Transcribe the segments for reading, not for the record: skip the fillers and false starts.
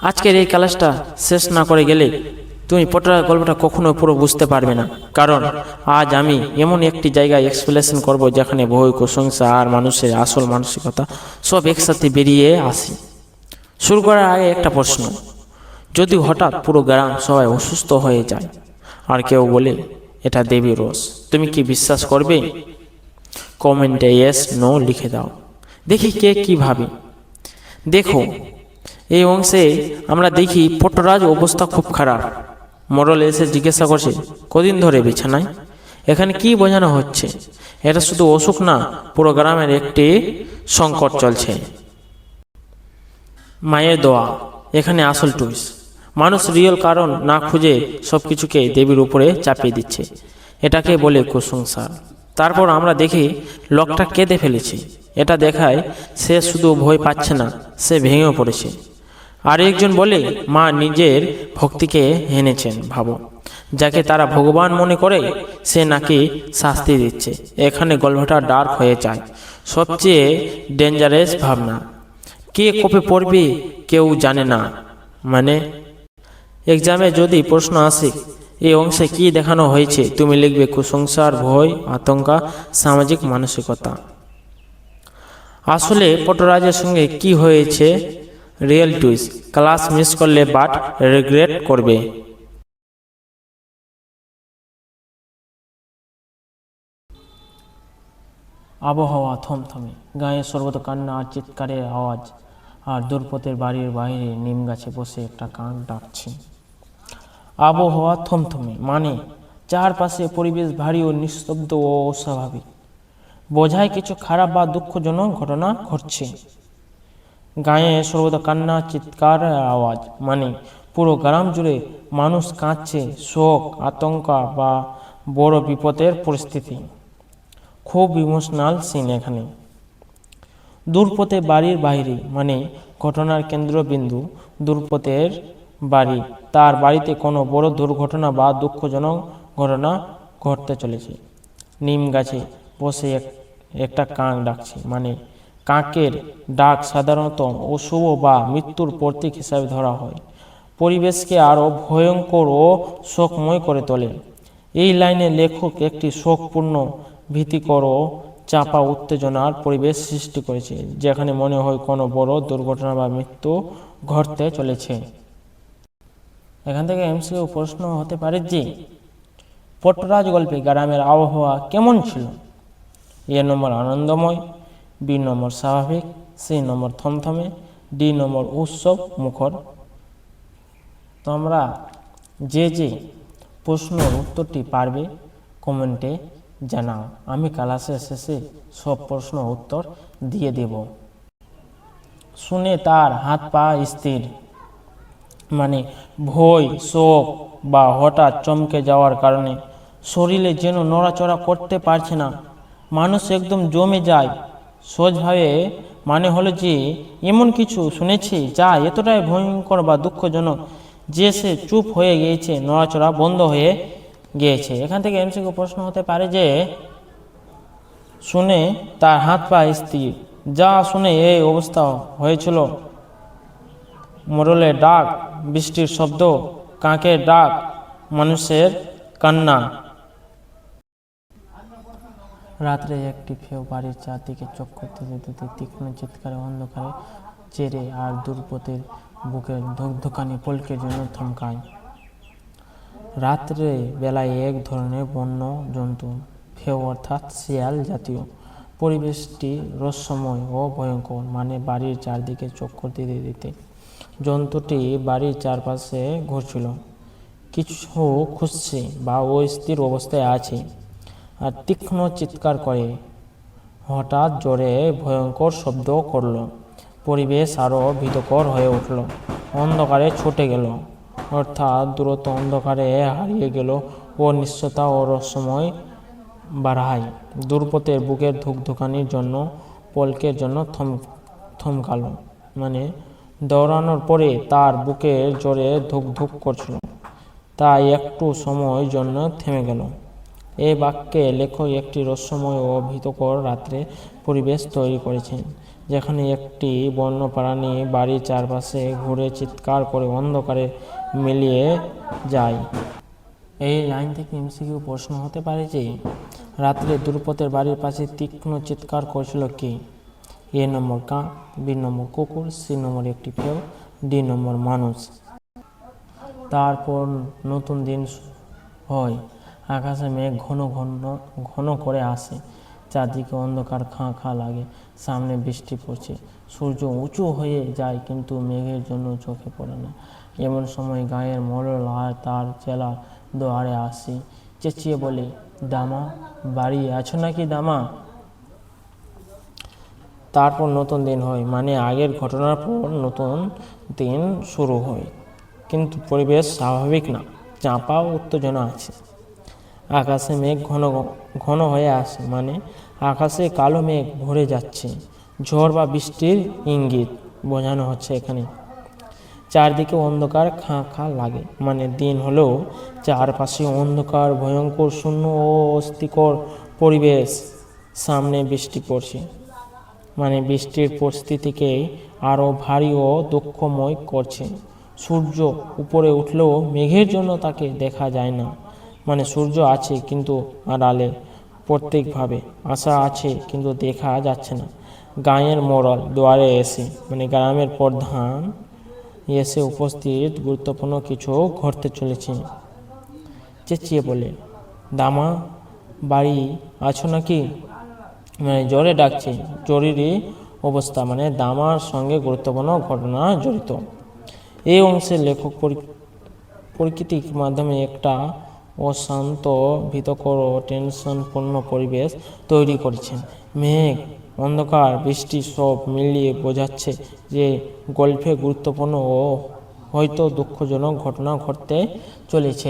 আজকের এই ক্লাসটা শেষ না করে গেলে তুমি পটরাজ গল্পটা কখনো পুরো বুঝতে পারবে না। কারণ আজ আমি এমন একটি জায়গায় এক্সপ্লেনেশন করব যেখানে ভয়, কুসংস্কার আর মানুষের আসল মানসিকতা সব একসাথে বেরিয়ে আসে। শুরু করার আগে একটা প্রশ্ন, যদি হঠাৎ পুরো গ্রাম সবাই অসুস্থ হয়ে যায় আর কেউ বলে এটা দেবী রোষ, তুমি কি বিশ্বাস করবে? কমেন্টে ইয়েস নো লিখে দাও, দেখি কে কি ভাবে। দেখো, এই অংশে আমরা দেখি পট্টরাজ অবস্থা খুব খারাপ। মোড়ল এসে জিজ্ঞাসা করছে, কদিন ধরে বিছানায়? এখানে কি বোঝানো হচ্ছে? এটা শুধু অসুখ না, পুরো গ্রামের একটি সংকট চলছে। মায়ের দোয়া এখানে আসল টুইস্ট। মানুষ রিয়েল কারণ না খুঁজে সবকিছুকে দেবীর উপরে চাপিয়ে দিচ্ছে, এটাকে বলে কুসংস্কার। তারপর আমরা দেখি লোকটা কেঁদে ফেলেছে। এটা দেখায় সে শুধু ভয় পাচ্ছে না, সে ভেঙে পড়েছে। আর একজন বলে মা নিজের ভক্তিকে এনেছেন। ভাবো, যাকে তারা ভগবান মনে করে সে নাকি শাস্তি দিচ্ছে। এখানে গল্পটা ডার্ক হয়ে যায়। সবচেয়ে ডেঞ্জারাস ভাবনা, কে কবে পড়বে কেউ জানে না। মানে এক্সামে যদি প্রশ্ন আসে এই অংশে কি দেখানো হয়েছে, তুমি লিখবে কুসংস্কার, ভয়, আতঙ্কা, সামাজিক মানসিকতা। আসলে পট্টরাজের সঙ্গে কি হয়েছে রিয়েল টুইস্ট। ক্লাস মিস করলে বাট রিগ্রেট করবে। আবহাওয়া থমথমে, গায়ে সর্বত কান্না আর চিৎকারের আওয়াজ। আর দূরপথের বাড়ির বাইরে নিম গাছে বসে একটা কাক ডাকছে। আবহাওয়া থমথমে মানে চারপাশে পরিবেশ ভারী ও নিস্তব্ধ ও অস্বাভাবিক, বোঝায় কিছু খারাপ বা দুঃখজনক ঘটনা ঘটছে। গায়ে সর্বদা কান্না, চিৎকার আওয়াজ মানে পুরো গ্রাম জুড়ে মানুষ কাঁদছে, শোক, আতঙ্ক বা বড় বিপদের পরিস্থিতি। খুব ইমোশনাল সিন এখানে। দূরপথে বাড়ির বাইরে মানে ঘটনার কেন্দ্রবিন্দু দূরপথের বাড়ি, তার বাড়িতে কোনো বড় দুর্ঘটনা বা দুঃখজনক ঘটনা ঘটতে চলেছে। নিম গাছে বসে একটা কাক ডাকছে মানে কাকের ডাক সাধারণত অশুভ বা মৃত্যুর প্রতীক হিসাবে ধরা হয়। পরিবেশকে আরও ভয়ঙ্কর ও শোকময় করে তোলে। এই লাইনে লেখক একটি শোকপূর্ণ, ভীতিকর ও চাপা উত্তেজনার পরিবেশ সৃষ্টি করেছে, যেখানে মনে হয় কোনো বড় দুর্ঘটনা বা মৃত্যু ঘটতে চলেছে। এখান থেকে এমসিকিউ প্রশ্ন হতে পারে যে পট্টরাজ গল্পে গ্রামের আবহাওয়া কেমন ছিল? এ নম্বর আনন্দময়, বি নম্বর স্বাভাবিক, সি নম্বর থমথমে, ডি নম্বর উৎসব মুখর। তোমরা যে প্রশ্নের উত্তরটি পারবে কমেন্টে জানাও, আমি ক্লাসের শেষে সব প্রশ্ন উত্তর দিয়ে দেব। শুনে তার হাত পা স্থির মানে ভয়, শোক বা হঠাৎ চমকে যাওয়ার কারণে শরীরে যেন নড়াচড়া করতে পারছে না, মানুষ একদম জমে যায়। সহজভাবে মানে হলো যে এমন কিছু শুনেছে যা এতটাই ভয়ঙ্কর বা দুঃখজনক যে সে চুপ হয়ে গিয়েছে, নড়াচড়া বন্ধ হয়ে গিয়েছে। এখান থেকে এমসিকিউ প্রশ্ন হতে পারে যে শুনে তার হাত পা স্থির, যা শুনে এই অবস্থা হয়েছিল। মোড়লের ডাক, বৃষ্টির শব্দ, কাকের ডাক, মানুষের কান্না। রাত্রে একটি ফেউ বাড়ির চারদিকে চক্কর দিতে দিতে তীক্ষ্ণ চিৎকারে অন্ধকারে চেরে আর দূরপথের বুকের ধুকধুকানি পলকের জন্য থমকায়। রাত্রে বেলায় এক ধরনের বন্য জন্তু, ফেউ অর্থাৎ শিয়াল জাতীয়। পরিবেশটি রহস্যময় ও ভয়ঙ্কর মানে বাড়ির চারদিকে চক্কর দিতে দিতে জন্তুটি বাড়ির চারপাশে ঘুরছিল, কিছু খুঁজছে বা অস্থির অবস্থায় আছে আর তীক্ষ্ণ চিৎকার করে। হঠাৎ জোরে ভয়ঙ্কর শব্দ করল, পরিবেশ আরও ভীতকর হয়ে উঠল। অন্ধকারে ছুটে গেল, অর্থাৎ দ্রুত অন্ধকারে হারিয়ে গেল ও নিশ্চয়তা ও রহস্যময় বাড়ায়। দূরপথের বুকের ধুকধুকানির জন্য পলকের জন্য থমকাল মানে দৌড়ানোর পরে তার বুকে জোরে ধুকধুক করছিল, তাই একটু সময়ের জন্য থেমে গেল। এই বাক্যে লেখক একটি রহস্যময় ও ভীতকর রাত্রে পরিবেশ তৈরি করেছেন, যেখানে একটি বন্যপ্রাণী বাড়ির চারপাশে ঘুরে চিৎকার করে অন্ধকারে মিলিয়ে যায়। এই লাইন থেকে এমসিকিউ প্রশ্ন হতে পারে যে রাত্রে দ্রুপদের বাড়ির পাশে তীক্ষ্ণ চিৎকার করেছিল কে? এ নম্বর কাক, বি নম্বর কুকুর, সি নম্বর একটি ফেউ, ডি নম্বর মানুষ। তারপর নতুন দিন হয়, আকাশে মেঘ ঘন ঘন করে আসে, চারদিকে অন্ধকার খাঁ খাঁ লাগে, সামনে বৃষ্টি পড়ছে, সূর্য উঁচু হয়ে যায় কিন্তু মেঘের জন্য চোখে পড়ে না। এমন সময় গায়ের মোড়ল আর তার চেলা দুয়ারে আসি, চেঁচিয়ে বলে, দামা, বাড়ি আছো নাকি দামা? তারপর নতুন দিন হয়, মানে আগের ঘটনার পর নতুন দিন শুরু হয়, কিন্তু পরিবেশ স্বাভাবিক না, চাপা উত্তেজনা আছে। আকাশে মেঘ ঘন ঘন হয়ে আসে, মানে আকাশে কালো মেঘ ভরে যাচ্ছে, ঝড় বা বৃষ্টির ইঙ্গিত বোঝানো হচ্ছে এখানে। চারদিকে অন্ধকার খাঁ খাঁ লাগে, মানে দিন হলেও চারপাশে অন্ধকার, ভয়ঙ্কর, শূন্য ও অস্থিকর পরিবেশ। সামনে বৃষ্টি পড়ছে, মানে বৃষ্টির পরিস্থিতিকে আরও ভারী ও দুঃখময় করছে। সূর্য উপরে উঠলেও মেঘের জন্য তাকে দেখা যায় না, মানে সূর্য আছে কিন্তু আড়ালে, প্রত্যেকভাবে আশা আছে কিন্তু দেখা যাচ্ছে না। গাঁয়ের মোড়ল দুয়ারে এসে, মানে গ্রামের প্রধান এসে উপস্থিত, গুরুত্বপূর্ণ কিছু ঘটতে চলেছে। চেঁচিয়ে বলে, দামা, বাড়ি আছো নাকি? মানে জোরে ডাকছে, জরুরি অবস্থা, মানে দামার সঙ্গে গুরুত্বপূর্ণ ঘটনা জড়িত। এই অংশে লেখক প্রকৃতির মাধ্যমে একটা অশান্ত, ভীতকর ও টেনশনপূর্ণ পরিবেশ তৈরি করেছেন। মেঘ, অন্ধকার, বৃষ্টি সব মিলিয়ে বোঝাচ্ছে যে গল্পে গুরুত্বপূর্ণ ও হয়তো দুঃখজনক ঘটনা ঘটতে চলেছে।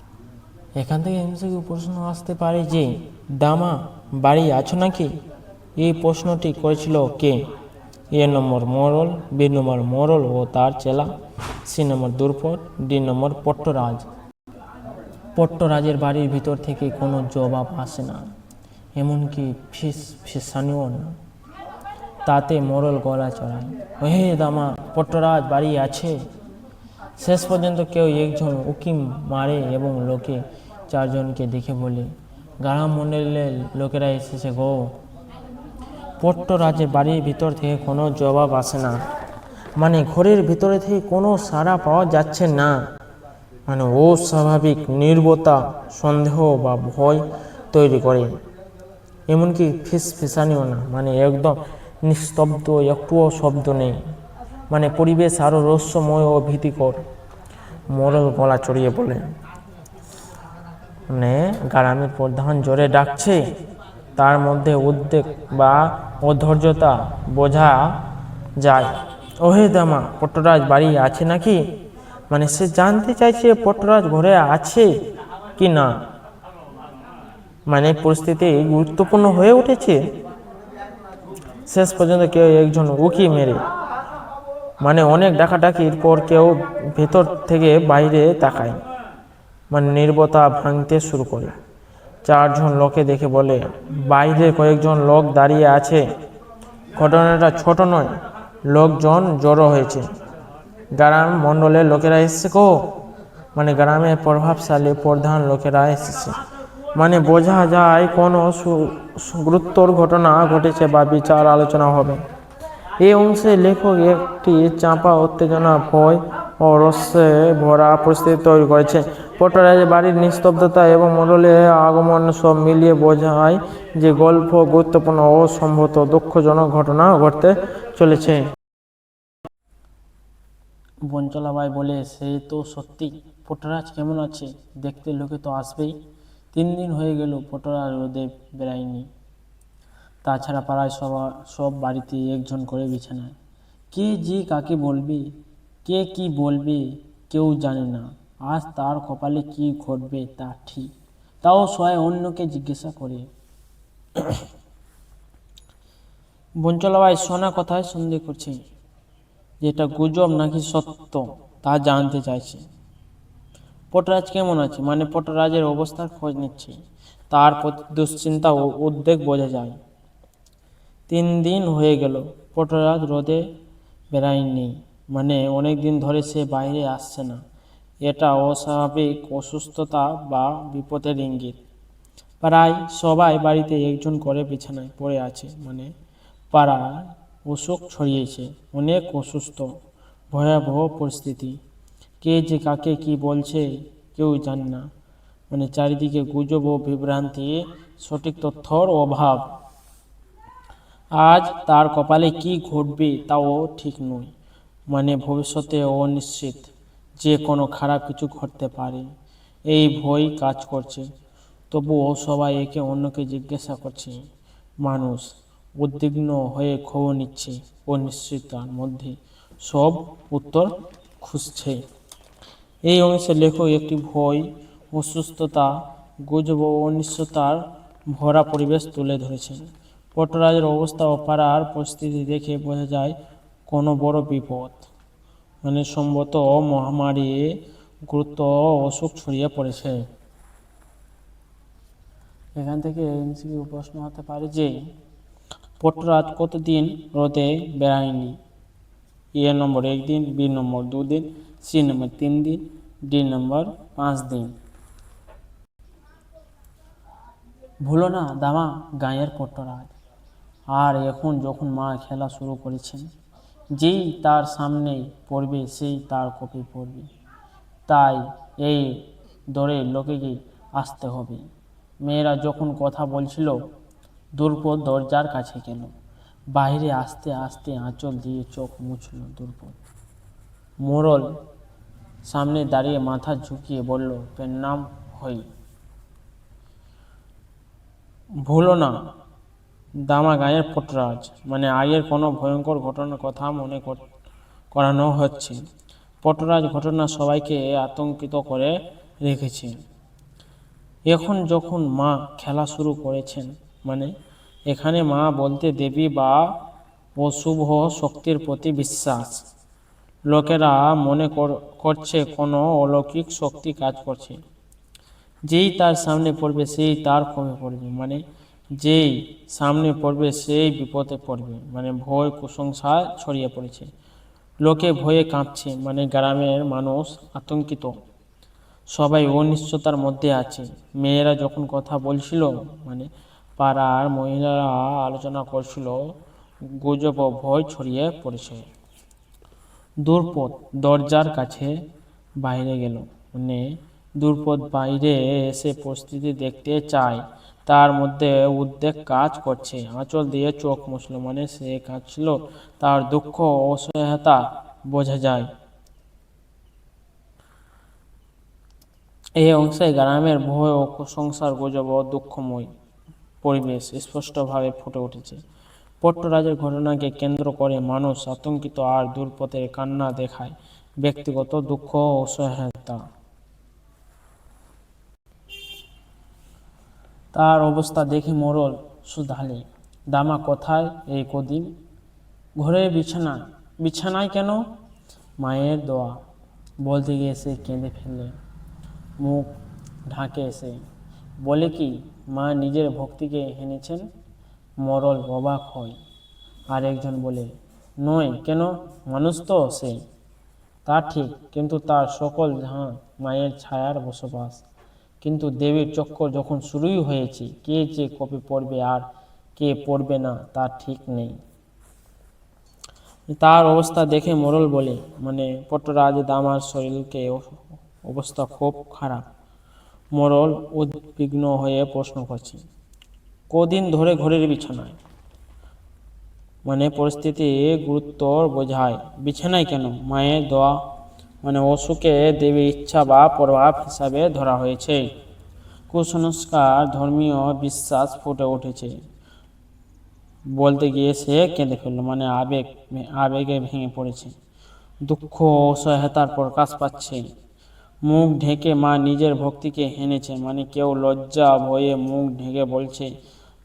এখান থেকে এমসিকিউ প্রশ্ন আসতে পারে যে দামা, বাড়ি আছো নাকি? এই প্রশ্নটি করেছিল কে? এ নম্বর মোড়ল, বি নম্বর মোড়ল ও তার চেলা, সি নম্বর দ্রুপদ, ডি নম্বর পট্টরাজ। পট্টরাজের বাড়ির ভিতর থেকে কোনো জবাব আসে না, এমনকি ফিসানিও না। তাতে মোড়ল গলা চড়ায়, ওহে দামা, পট্টরাজ বাড়ি আছে? শেষ পর্যন্ত কেউ একজন উকি মারে এবং লোকে চারজনকে দেখে বলে, গ্রাম মণ্ডলের লোকেরা এসেছে গো। পট্টরাজের বাড়ির ভিতর থেকে কোনো জবাব আসে না, মানে ঘরের ভিতরে থেকে কোনো সাড়া পাওয়া যাচ্ছে না, মানে অস্বাভাবিক নীরবতা সন্দেহ বা ভয় তৈরি করে। এমনকি ফিসফিসানিও না, মানে একদম নিস্তব্ধ, একটুও শব্দ নেই, মানে পরিবেশ আরও রহস্যময় ও ভীতিকর। মোড়ল গলা চড়িয়ে বলে, মানে গ্রামের প্রধান জোরে ডাকছে, তার মধ্যে উদ্বেগ বা অধৈর্যতা বোঝা যায়। ওহে দামা, পট্টরাজ বাড়ি আছে নাকি? মানে সে জানতে চাইছে পট্টরাজ ঘরে আছে কি না, মানে পরিস্থিতি গুরুত্বপূর্ণ হয়ে উঠেছে। শেষ পর্যন্ত কেউ একজন উকি মেরে, মানে অনেক ডাকাডাকির পর কেউ ভেতর থেকে বাইরে তাকায়, মানে নীরবতা ভাঙতে শুরু করে। চারজন লোকে দেখে বলে, বাইরে কয়েকজন লোক দাঁড়িয়ে আছে, ঘটনাটা ছোট নয়, লোকজন জড়ো হয়েছে, গ্রাম মণ্ডলের লোকেরা এসেছে গো। মানে গ্রামের প্রভাবশালী প্রধান লোকেরা এসেছে, মানে বোঝা যায় কোনো গুরুতর ঘটনা ঘটেছে বা বিচার আলোচনা হবে। এই অংশে লেখক একটি চাপা উত্তেজনা, ভয় ও রহস্যে ভরা পরিস্থিতি তৈরি করেছে। পট্টরাজের বাড়ির নিস্তব্ধতা এবং মণ্ডলের আগমন সব মিলিয়ে বোঝায় যে গল্প গুরুত্বপূর্ণ ও সম্ভবত দুঃখজনক ঘটনা ঘটতে চলেছে। বঞ্চলাবাই বলে, সে তো সত্যি, পট্টরাজ কেমন আছে? দেখতে লোকে তো আসবেই। 3 দিন হয়ে গেল পট্টরাজ রোদে বেড়ায়নি। তাছাড়া পাড়ায় সব বাড়িতে একজন করে বিছানায়। কে যে কাকে বলবে, কে কি বলবে কেউ জানে না। আজ তার কপালে কি ঘটবে তা ঠিক, তাও সবাই অন্যকে জিজ্ঞাসা করে। বঞ্চলাবাই শোনা কথায় সন্দেহ করছে, যেটা গুজব নাকি সত্য তা জানতে চাইছে। পট্টরাজ কেমন আছে, মানে পট্টরাজের অবস্থার খোঁজ নিচ্ছে, তার প্রতি দুশ্চিন্তা ও উদ্বেগ বোঝা যায়। 3 দিন হয়ে গেল পটরাজ রোদে বেরায়নি, মানে অনেক দিন ধরে সে বাইরে আসছে না। এটা অস্বাভাবিক অসুস্থতা বা বিপদের ইঙ্গিত। প্রায় সবাই বাড়িতে একজন করে বিছানায় পড়ে আছে, মানে পাড়ায় অসুখ ছড়িয়েছে, অনেক অসুস্থ, ভয়াবহ পরিস্থিতি। কে যে কাকে কি বলছে কেউ জানে না, মানে চারিদিকে গুজব ও বিভ্রান্তি, সঠিক তথ্যর অভাব। আজ তার কপালে কি ঘটবে তাও ঠিক নয়, মানে ভবিষ্যতে অনিশ্চিত, যে কোনো খারাপ কিছু ঘটতে পারে, এই ভয় কাজ করছে। তবুও সবাই একে অন্যকে জিজ্ঞাসা করছে, মানুষ উদ্বিগ্ন হয়ে খবর নিচ্ছে, অনিশ্চয়তার মধ্যে সব উত্তর খুঁজছে। এই অংশে লেখক একটি ভয়, অসুস্থতা, গুজব ও অনিশ্চয়তার ভরা পরিবেশ তুলে ধরেছেন। পট্টরাজের অবস্থা ও পাড়ার পরিস্থিতি দেখে বোঝা যায় কোনো বড় বিপদ, মানে সম্ভবত মহামারী, গুরুত্ব অসুখ ছড়িয়ে পড়েছে। এখান থেকে এমসিকিউ প্রশ্ন হতে পারে যে পট্টরাজ কতদিন রোদে বেড়ায়নি? এ নম্বর 1 দিন, বি নম্বর 2 দিন, সি নম্বর 3 দিন, ডি নম্বর 5 দিন। ভুলো না দামা গাঁয়ের পট্টরাজ। আর এখন যখন মা খেলা শুরু করেছেন, যেই তার সামনে পড়বে সেই তার কপি পড়বে, তাই এই দরে লোকেকে আসতে হবে। মেয়েরা যখন কথা বলছিল, দুর্পদ দরজার কাছে গেল। বাইরে আস্তে আস্তে আঁচল দিয়ে চোখ মুছল দুর্পদ। মোড়ল সামনে দাঁড়িয়ে মাথা ঝুঁকিয়ে বলল, প্রণাম হই। ভুলো না দামা গাঁয়ের পট্টরাজ, মানে আগের কোনো ভয়ঙ্কর ঘটনার কথা মনে করানো হচ্ছে। পট্টরাজ ঘটনা সবাইকে আতঙ্কিত করে রেখেছে। এখন যখন মা খেলা শুরু করেছেন, মানে এখানে মা বলতে দেবী বা অশুভ শক্তির প্রতি বিশ্বাস। লোকেরা মনে করছে কোনো অলৌকিক শক্তি কাজ করছে। যেই তার সামনে পড়বে সেই তার কমে পড়বে, মানে যেই সামনে পড়বে সেই বিপদে পড়বে, মানে ভয় কুসংস্কার ছড়িয়ে পড়েছে। লোকে ভয়ে কাঁপছে, মানে গ্রামের মানুষ আতঙ্কিত, সবাই অনিশ্চয়তার মধ্যে আছে। মেয়েরা যখন কথা বলছিল, মানে পাড়ার মহিলারা আলোচনা করছিল, গুজব ও ভয় ছড়িয়ে পড়েছে। দুর্পদ দরজার কাছে বাইরে গেল, মানে দুর্পদ বাইরে এসে পরিস্থিতি দেখতে চায়, তার মধ্যে উদ্বেগ কাজ করছে। আঁচল দিয়ে চোখ মুছল, মানে সে কাঁদছিল, তার দুঃখ অসহায়তা বোঝা যায়। এই অংশে গ্রামের ভয় ও কুসংস্কার, গুজব ও দুঃখময় পরিবেশ স্পষ্টভাবে ফুটে উঠেছে। পট্টরাজের ঘটনাকে কেন্দ্র করে মানুষ আতঙ্কিত আর দুর্পথের কান্না দেখায়, ব্যক্তিগত দুঃখ ও অসহায়তা। তার অবস্থা দেখে মোড়ল শুধালে, দামা কোথায় এই কদিন? ঘরে বিছানায়। বিছানায় কেন? মায়ের দোয়া, বলতে গিয়ে সে কেঁদে ফেললে, মুখ ঢাকে এসে। বলে কি মা নিজের ভক্তিকে হেনেছেন? মোড়ল অবাক হয়। আর একজন বলে, নয় কেন, মানুষ তো সে। তা ঠিক, কিন্তু তার সকল জাহাঁ মায়ের ছায়ার বসবাস। কিন্তু দেবীর চক্কর যখন শুরুই হয়েছে, কে যে কবে পড়বে আর কে পড়বে না তা ঠিক নেই। তার অবস্থা দেখে মোড়ল বলে, মানে পট্টরাজ দামার শরীরকে অবস্থা খুব খারাপ। মোড়ল উদ্বিগ্ন হয়ে প্রশ্ন করছে, কদিন ধরে ঘরের বিছানায়? মানে পরিস্থিতি গুরুত্ব বোঝায়। বিছানায় কেন? মায়ের দোয়া, মানে অসুখে দেবীর ইচ্ছা বা প্রভাব হিসাবে ধরা হয়েছে। কুসংস্কার, ধর্মীয় বিশ্বাস ফুটে উঠেছে। বলতে গিয়ে সে কেঁদে ফেলল, মানে আবেগে ভেঙে পড়েছে। দুঃখ অসহায়তার প্রকাশ পাচ্ছে। মুখ ঢেকে মা নিজের ভক্তিকে হেনেছে, মানে কেউ লজ্জা ভয়ে মুখ ঢেকে বলছে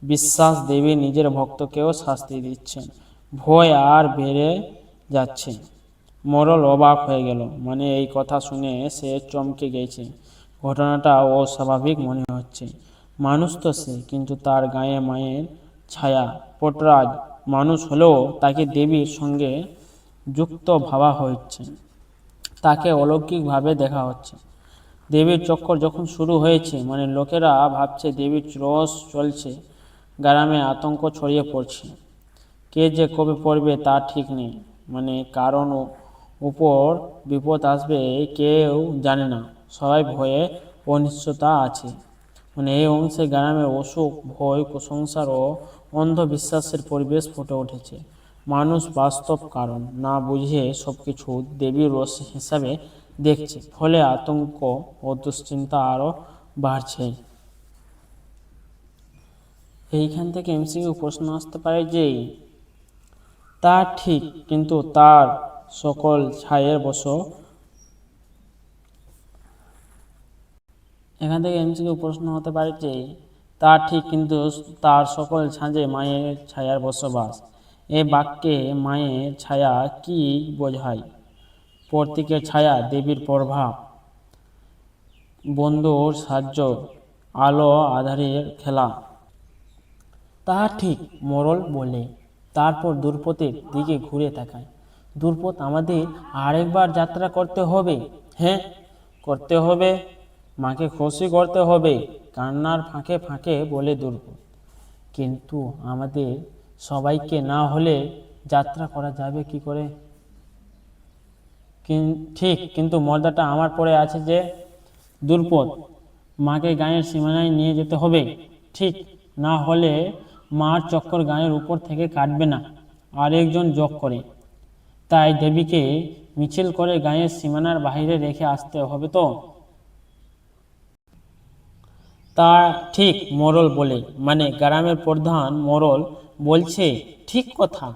বিশ্বাস, দেবী নিজের ভক্তকেও শাস্তি দিচ্ছেন। ভয় আর বেড়ে যাচ্ছে। মোড়ল অবাক হয়ে গেল, মানে এই কথা শুনে সে চমকে গেছে। ঘটনাটা অস্বাভাবিক মনে হচ্ছে। মানুষ তো সে, কিন্তু তার গায়ে মায়ের ছায়া। পট্টরাজ মানুষ হলেও তাকে দেবীর সঙ্গে যুক্ত ভাবা হচ্ছে, তাকে অলৌকিকভাবে দেখা হচ্ছে। দেবীর চক্কর যখন শুরু হয়েছে, লোকেরা ভাবছে দেবীর রস চলছে, গ্রামে আতঙ্ক ছড়িয়ে পড়ছে। কে যে কবে পড়বে তা ঠিক নেই, কারণ উপর বিপদ আসবে কেউ জানে না, সবাই ভয়ে অনিশ্চয়তা আছে। এই অংশে গ্রামের অসুখ, ভয়, কুসংস্কার ও অন্ধবিশ্বাসের পরিবেশ ফুটে উঠেছে। মানুষ বাস্তব কারণ না বুঝে সবকিছু দেবীর রস হিসাবে দেখছে, ফলে আতঙ্ক ও দুশ্চিন্তা আরো বাড়ছে। এইখান থেকে এমসিকিউ প্রশ্ন আসতে পারে যে তা ঠিক, কিন্তু তার সকল ছায়ের বশ। এখান থেকে এমসিকিউ প্রশ্ন হতে পারে যে তা ঠিক, কিন্তু তার সকল ছাঁজে মায়ের ছায়ার বসবাস। এ বাক্যে মায়ের ছায়া কি বোঝায়? প্রতীকের ছায়া, দেবীর প্রভাব, বন্ধুর সাহায্য, আলো আধারের খেলা। তা ঠিক, মোড়ল বলে। তারপর দ্রৌপদীর দিকে ঘুরে তাকায়। দ্রৌপদ, আমাদের আরেকবার যাত্রা করতে হবে। হ্যাঁ, করতে হবে, মাকে খুশি করতে হবে, কান্নার ফাঁকে ফাঁকে বলে দ্রৌপদ। কিন্তু আমাদের সবাইকে না হলে যাত্রা করা যাবে কি করে? ঠিক, কিন্তু মর্যাদাটা আমার পরে আছে যে। দ্রৌপদ, মাকে গায়ের সীমানায় নিয়ে যেতে হবে। ঠিক, না হলে মার চক্কর গায়ের উপর থেকে কাটবে না। আর একজন যোগ করে, তাই দেবীকে মিছিল করে গায়ের সীমানার বাইরে রেখে আসতে হবে তো। তা ঠিক, মোড়ল বলে। গ্রামের প্রধান মোড়ল বলছে ঠিক কথা।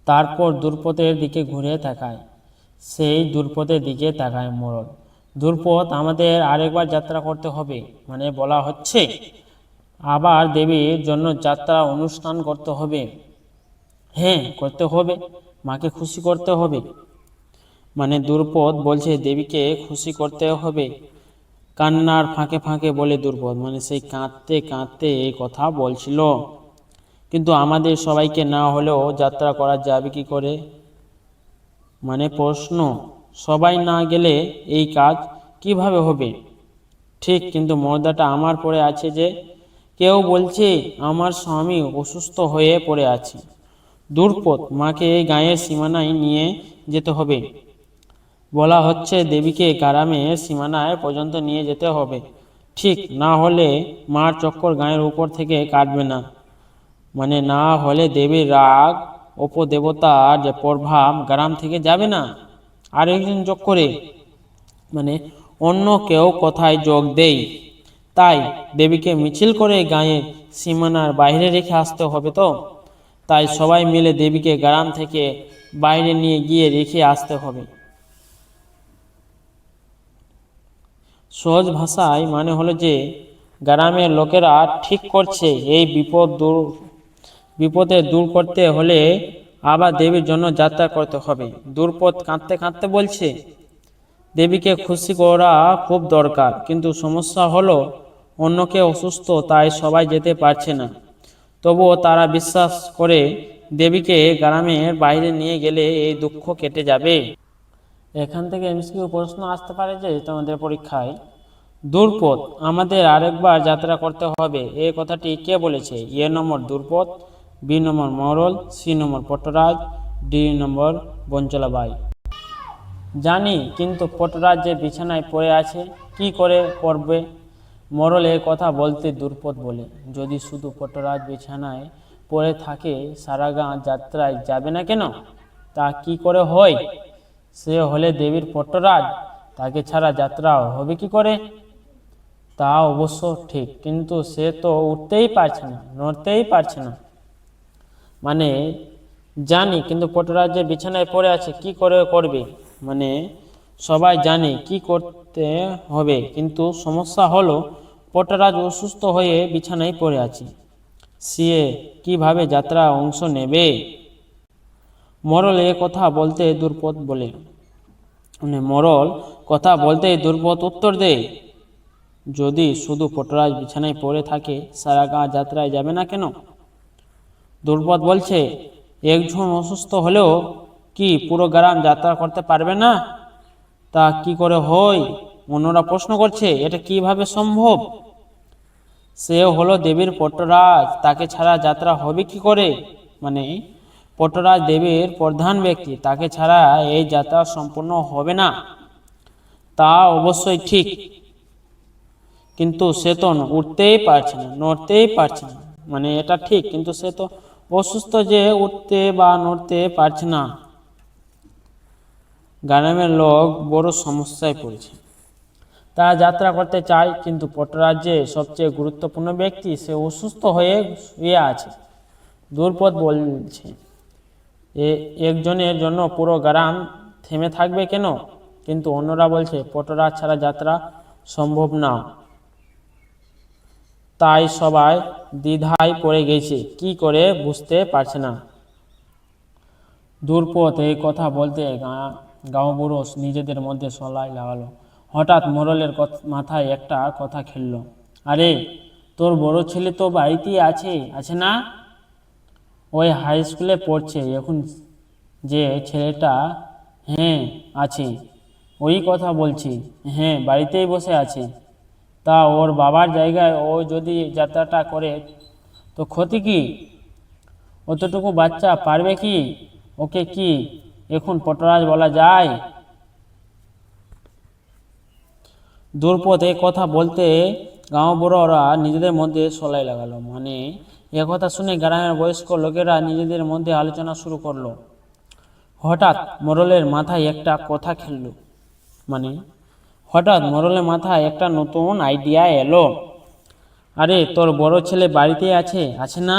তারপর দ্রৌপদের দিকে ঘুরে তাকায়। সেই দ্রৌপদের দিকে তাকায় মোড়ল। দ্রৌপদ, আমাদের আরেকবার যাত্রা করতে হবে, বলা হচ্ছে আবার দেবীর জন্য যাত্রা অনুষ্ঠান করতে হবে। হ্যাঁ, করতে হবে, মাকে খুশি করতে হবে। দ্রৌপদ বলছে দেবীকে খুশি করতে হবে। কান্নার ফাঁকে ফাঁকে বলে দ্রৌপদ, সেই কাঁদতে কাঁদতে এই কথা বলছিল। কিন্তু আমাদের সবাইকে না হলেও যাত্রা করা যাবে কি করে? প্রশ্ন, সবাই না গেলে এই কাজ কিভাবে হবে? ঠিক, কিন্তু মর্যাদাটা আমার পড়ে আছে যে। কেউ বলছে আমার স্বামী অসুস্থ হয়ে পড়ে আছে। দ্রৌপদ, মাকে এই গায়ের সীমানায় নিয়ে যেতে হবে। বলা হচ্ছে দেবীকে গ্রামের সীমানায় পর্যন্ত নিয়ে যেতে হবে। ঠিক, না হলে মার চক্কর গায়ের উপর থেকে কাটবে না। না হলে দেবীর রাগ, উপদেবতার যে প্রভাব গ্রাম থেকে যাবে না। আর একজন যোগ করে, অন্য কেউ কথায় যোগ দেই, তাই দেবীকে মিছিল করে গায়ের সীমানার বাইরে রেখে আসতে হবে তো। তাই সবাই মিলে দেবীকে গ্রাম থেকে বাইরে নিয়ে গিয়ে রেখে আসতে হবে। সহজ ভাষায় হলো যে গ্রামের লোকেরা ঠিক করছে এই বিপদে দূর করতে হলে আবার দেবীর জন্য যাত্রা করতে হবে। দ্রৌপদ কাঁদতে কাঁদতে বলছে দেবীকে খুশি করা খুব দরকার, কিন্তু সমস্যা হলো অন্য কেউ অসুস্থ, তাই সবাই যেতে পারছে না। তবুও তারা বিশ্বাস করে দেবীকে গ্রামের বাইরে নিয়ে গেলে এই দুঃখ কেটে যাবে। এখান থেকে এমসিকিউ প্রশ্ন আসতে পারে যে তোমাদের পরীক্ষায়, দ্রৌপদ, আমাদের আরেকবার যাত্রা করতে হবে, এই কথাটি কে বলেছে? এ নম্বর দ্রৌপদ, বি নম্বর মোড়ল, সি নম্বর পট্টরাজ, ডি নম্বর বঞ্চলাবাই। জানি, কিন্তু পট্টরাজ যে বিছানায় পড়ে আছে, কি করে করবে? মোড়ল এর কথা বলতে দ্রৌপদ বলে, যদি শুধু পট্টরাজ বিছানায় পড়ে থাকে সারা গাঁ যাত্রায় যাবে না কেন? তা কি করে হয়? সে হলে দেবীর পট্টরাজ, তাকে ছাড়া যাত্রা হবে কি করে? তা অবশ্য ঠিক, কিন্তু সে তো উঠতেই পারছে না, নড়তেই পারছে না। জানি, কিন্তু পট্টরাজ যে বিছানায় পড়ে আছে, কি করে করবে? সবাই জানে কি করতে হবে, কিন্তু সমস্যা হলো পট্টরাজ অসুস্থ হয়ে বিছানায় পড়ে আছে, সে কিভাবে যাত্রা অংশ নেবে? মোড়ল এ কথা বলতে দ্রৌপদ বলে, মোড়ল কথা বলতে দ্রৌপদ উত্তর দেয়, যদি শুধু পট্টরাজ বিছানায় পড়ে থাকে সারা গাঁ যাত্রায় যাবে না কেন? দ্রুপদ বলছে, একজন অসুস্থ হলেও কি পুরো গ্রাম যাত্রা করতে পারবে না? তা কি করে হয়? অন্যরা প্রশ্ন করছে, এটা কিভাবে সম্ভব? সে হলো দেবীর পট্টরাজ, তাকে ছাড়া যাত্রা হবে কি করে? মানে পট্টরাজ দেবীর প্রধান ব্যক্তি, তাকে ছাড়া এই যাত্রা সম্পূর্ণ হবে না। তা অবশ্যই ঠিক, কিন্তু সে তো উঠতেই পারছে না, নড়তেই পারছে না। মানে এটা ঠিক, কিন্তু সে তো অসুস্থ, যে উঠতে বা নড়তে পারছে না। গ্রামের লোক বড় সমস্যায় পড়েছে। তারা যাত্রা করতে চায়, কিন্তু পট্টরাজ্যে সবচেয়ে গুরুত্বপূর্ণ ব্যক্তি সে অসুস্থ হয়ে শুয়ে আছে। দ্রুপদ বলছে, একজনের জন্য পুরো গ্রাম থেমে থাকবে কেন? কিন্তু অন্যরা বলছে, পট্টরাজ ছাড়া যাত্রা সম্ভব না। তাই সবাই দ্বিধায় পড়ে গেছে, কি করে বুঝতে পারছে না। দ্রুপদ এই কথা বলতে গাঁও বুড়ো নিজেদের মধ্যে সলাই লাগালো। হঠাৎ মোড়লের মাথায় একটা কথা খেলল, আরে, তোর বড় ছেলে তো বাড়িতেই আছে, আছে না? ওই হাই স্কুলে পড়ছে এখন, যে ছেলেটা। হ্যাঁ, আছে। ওই কথা বলছি। হ্যাঁ, বাড়িতেই বসে আছে। তা ওর বাবার জায়গায় ও যদি যাত্রাটা করে তো ক্ষতি কি? অতটুকু বাচ্চা পারবে কি? ওকে কি এখন পটরাজ বলা যায়? দ্রুপদ এ কথা বলতে গাঁও বড়রা নিজেদের মধ্যে সলাই লাগালো। মানে একথা শুনে গ্রামের বয়স্ক লোকেরা নিজেদের মধ্যে আলোচনা শুরু করলো। হঠাৎ মোড়লের মাথায় একটা কথা খেলল। মানে হঠাৎ মোড়লের মাথায় একটা নতুন আইডিয়া এলো। আরে, তোর বড় ছেলে বাড়িতেই আছে, আছে না?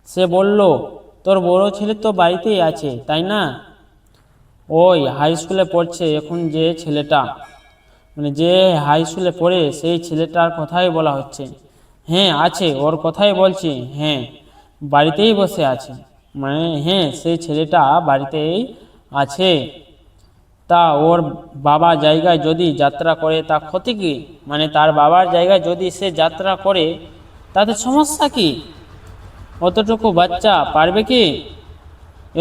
সে বলল, তোর বড় ছেলে তো বাড়িতেই আছে, তাই না? ওই হাই স্কুলে পড়ছে এখন, যে ছেলেটা। মানে যে হাই স্কুলে পড়ে সেই ছেলেটার কথাই বলা হচ্ছে। হ্যাঁ, আছে, ওর কথাই বলছি। হ্যাঁ, বাড়িতেই বসে আছে। মানে হ্যাঁ, সেই ছেলেটা বাড়িতেই আছে। তা ওর বাবা জায়গায় যদি যাত্রা করে তা ক্ষতি কি? মানে তার বাবার জায়গায় যদি সে যাত্রা করে তাতে সমস্যা কি? অতটুকু বাচ্চা পারবে কি?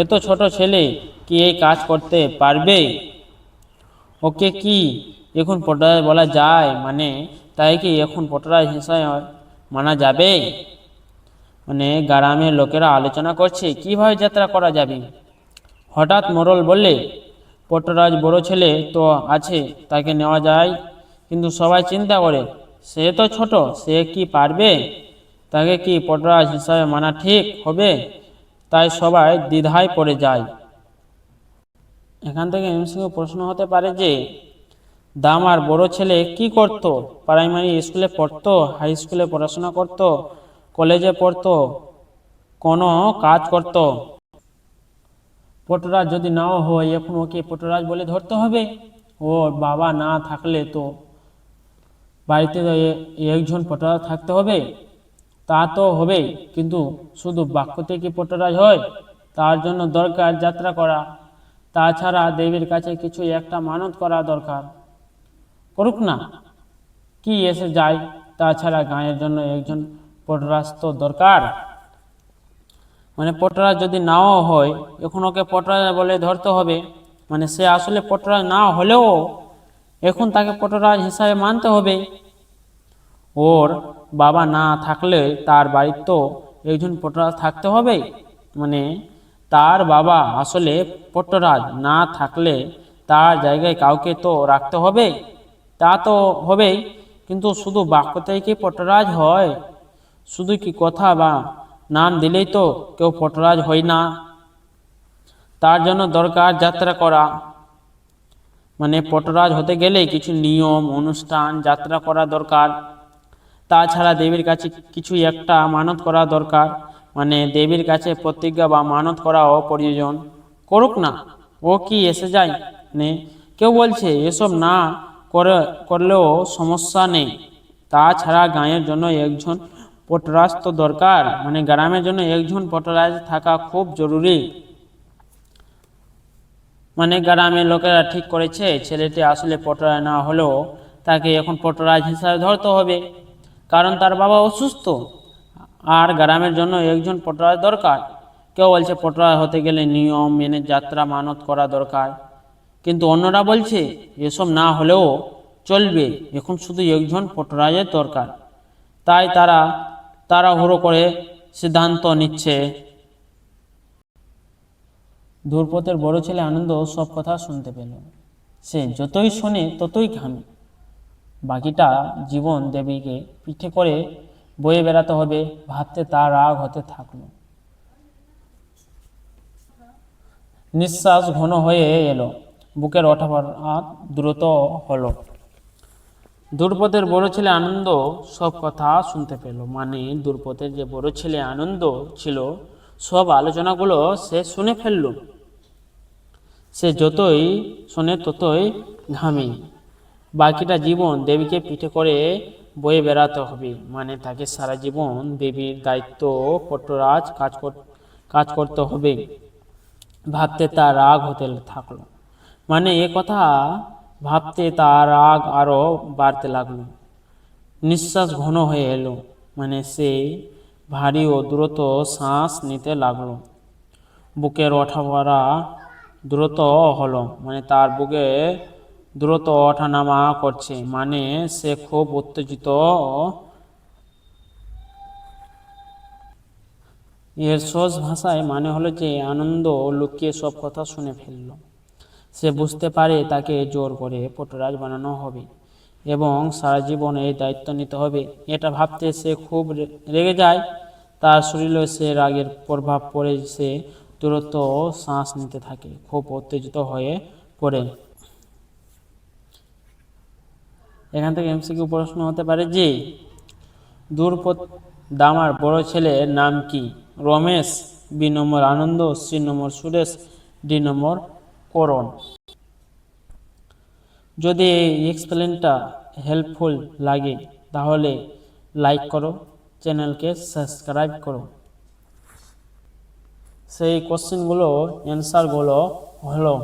এত ছোট ছেলে কি এই কাজ করতে পারবে? ওকে কি এখন পটরাজ বলা যায়? মানে তাই কি এখন পটরাজ হিসাবে মানা যাবে? মানে গ্রামের লোকেরা আলোচনা করছে কিভাবে যাত্রা করা যাবে। হঠাৎ মোড়ল বললে, পট্টরাজ বড় ছেলে তো আছে, তাকে নেওয়া যায়, কিন্তু সবাই চিন্তা করে সে তো ছোট, সে কি পারবে? তাকে কি পট্টরাজ হিসাবে মানা ঠিক হবে? তাই সবাই দ্বিধায় পড়ে যায়। এখান থেকে এমসিকিউ প্রশ্ন হতে পারে যে, দামার বড় ছেলে কি করত? প্রাইমারি স্কুলে পড়তো, হাই স্কুলে পড়াশোনা করত, কলেজে পড়তো, কোনো কাজ করত? পটরাজ যদি নাও হয়, এখন ওকে পটরাজ বলে ধরতে হবে। ওর বাবা না থাকলে তো বাড়িতে একজন পটরাজ থাকতে হবে। তা তো হবেই, কিন্তু শুধু বাক্যতে কি পটরাজ হয়? তার জন্য দরকার যাত্রা করা। তাছাড়া দেবীর কাছে কিছু একটা মানত করা দরকার। করুক না, কি এসে যায়? তাছাড়া গায়ের জন্য একজন পটরাজ তো দরকার। মানে পটরাজ যদি নাও হয়, এখন ওকে পটরাজ বলে ধরতে হবে। মানে সে আসলে পটরাজ না হলেও এখন তাকে পটরাজ হিসাবে মানতে হবে। ওর বাবা না থাকলে তার বাড়ির তো একজন পটরাজ থাকতে হবে। মানে তার বাবা আসলে পটরাজ না থাকলে তার জায়গায় কাউকে তো রাখতে হবে। তা তো হবেই, কিন্তু শুধু বাক্যতেই কি পটরাজ হয়? শুধু কি কথা বা নাম দিলেই তো কেউ পটরাজ হয় না। তার জন্য দরকার যাত্রা করা। মানে পটরাজ হতে গেলে কিছু নিয়ম অনুষ্ঠান যাত্রা করা দরকার। তাছাড়া দেবীর কাছে কিছু একটা মানত করা দরকার। মানে দেবীর কাছে প্রতিজ্ঞা বা মানত করাও প্রয়োজন। করুক না, ও কি এসে যায়? মানে কেউ বলছে এসব না করলেও সমস্যা নেই। তাছাড়া গাঁয়ের জন্য একজন পটরাজ তো দরকার। মানে গ্রামের জন্য একজন পটরাজ থাকা খুব জরুরি। মানে গ্রামের লোকেরা ঠিক করেছে ছেলেটি আসলে পটরাজ না হলেও তাকে এখন পটরাজ হিসাবে ধরতে হবে, কারণ তার বাবা অসুস্থ। আর গ্রামের জন্য একজন পটরাজ দরকার। কেউ বলছে পটরাজ হতে গেলে নিয়ম মেনে যাত্রা মানত করা দরকার, কিন্তু অন্যরা বলছে এসব না হলেও চলবে, এখন শুধু একজন পটরাজের দরকার। তাই তারা তাড়াহুড়ো করে সিদ্ধান্ত নিচ্ছে। ধ্রুপদের বড় ছেলে আনন্দ সব কথা শুনতে পেল। সে যতই শোনে ততই ঘামে। বাকিটা জীবন দেবীকে পিঠে করে বয়ে বেড়াতে হবে, ভাবতে তার রাগ হতে থাকলো। নিঃশ্বাস ঘন হয়ে এলো, বুকের ওঠানামা দ্রুত হলো। দ্রুপদের বড় ছেলে আনন্দ সব কথা শুনতে পেল, মানে দ্রুপদের যে বড় ছেলে আনন্দ ছিল, সব আলোচনাগুলো সে শুনে ফেলল। সে যতই শোনে ততই ঘামে। বাকিটা জীবন দেবীকে পিঠে করে বয়ে বেড়াতে হবে, মানে তাকে সারা জীবন দেবীর দায়িত্ব পট্টরাজ কাজ করতে হবে। ভাবতে তার রাগ হতে থাকলো, মানে এ কথা ভাবতে তার রাগ আরো বাড়তে লাগলো। নিঃশ্বাস ঘন হয়ে এলো, মানে সে ভারী ও দ্রুত শ্বাস নিতে লাগলো। বুকের ওঠানামা দ্রুত হলো, মানে তার বুকে দ্রুত ওঠানামা করছে, মানে সে খুব উত্তেজিত। এর সহজ ভাষায় মানে হলো যে আনন্দ লুকিয়ে সব কথা শুনে ফেলল। সে বুঝতে পারে তাকে জোর করে পটরাজ বানানো হবে এবং সারা জীবন এই দায়িত্ব নিতে হবে। এটা ভাবতে সে খুব রেগে যায়। তার শরীরে সে রাগের প্রভাব পড়ে, সে দ্রুত শ্বাস নিতে থাকে, খুব উত্তেজিত হয়ে পড়ে। এখান থেকে এমসিকিউ প্রশ্ন হতে পারে যে দ্রুপদ দামার বড় ছেলের নাম কি? রমেশ, বি নম্বর আনন্দ, সি নম্বর সুরেশ, ডি নম্বর করণ। যদি এই এক্সপ্লেনটা হেল্পফুল লাগে তাহলে লাইক করো, চ্যানেলকে সাবস্ক্রাইব করো। সেই কোশ্চেনগুলো অ্যান্সারগুলো হলো